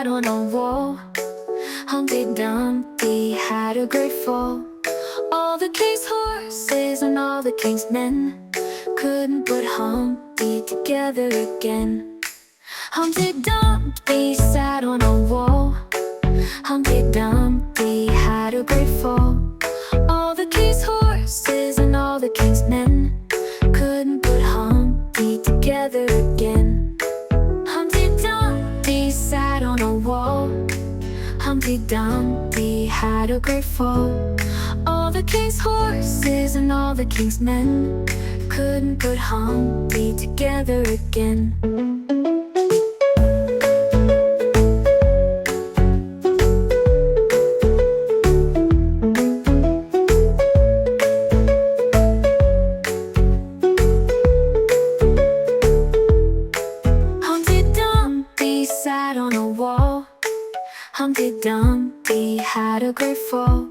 sat on a wall. Humpty Dumpty had a great fall. All the king's horses and all the king's men couldn't put Humpty together again. Humpty Dumpty sat on a wall. Humpty Dumpty had a great fall. All the king's horses and all the king's men couldn't put Humpty together again. Humpty Dumpty sat on a wall. Humpty Dumpty had a great fall. All the king's horses and all the king's men couldn't put Humpty together again. Sat on a wall. Humpty Dumpty had a great fall.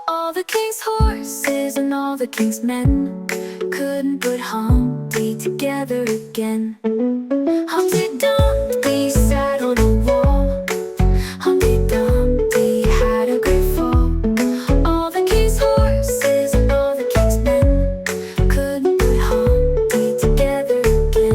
All the king's horses and all the king's men couldn't put Humpty together again. Humpty Dumpty sat on a wall. Humpty Dumpty had a great fall. All the king's horses and all the king's men couldn't put Humpty together again.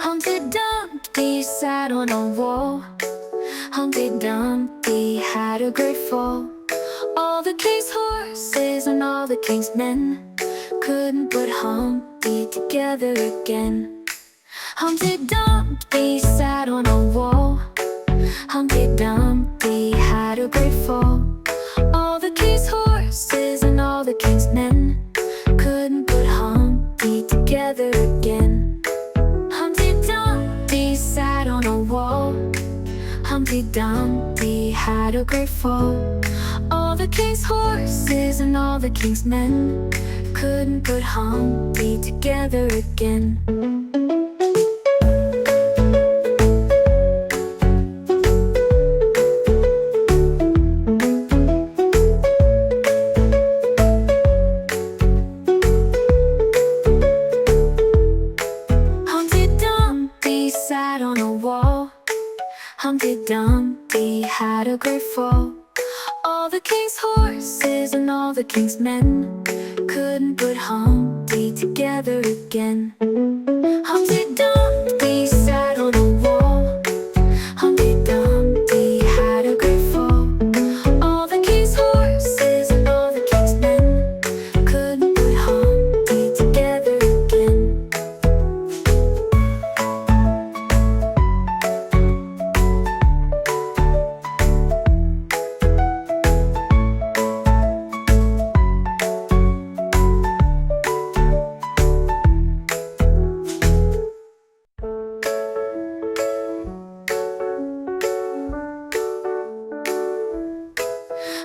Humpty Dumpty sat on a wall. Humpty Dumpty had a great fall. All the king's horses and all the king's men couldn't put Humpty together again. Humpty Dumpty sat on a wall. Humpty Dumpty had a great fall. All the king's horses and all the king's men couldn't put Humpty together again. Humpty Dumpty sat on a wall. Humpty Dumpty had a great fall. All the king's horses and all the king's men couldn't put Humpty together again. Sat on a wall. Humpty Dumpty had a great fall. All the king's horses and all the king's men couldn't put Humpty together again. Humpty Dumpty sat on a wall. Humpty Dumpty had a great fall. All the king's horses and all the king's men couldn't put Humpty together again.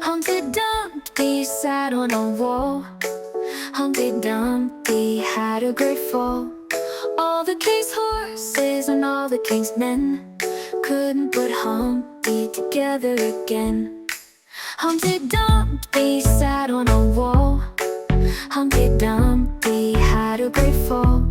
Humpty Dumpty sat on a wall. Humpty Dumpty had a great fall. All the king's horses and all the king's men couldn't put Humpty together again. Humpty Dumpty sat on a wall. Humpty Dumpty had a great fall.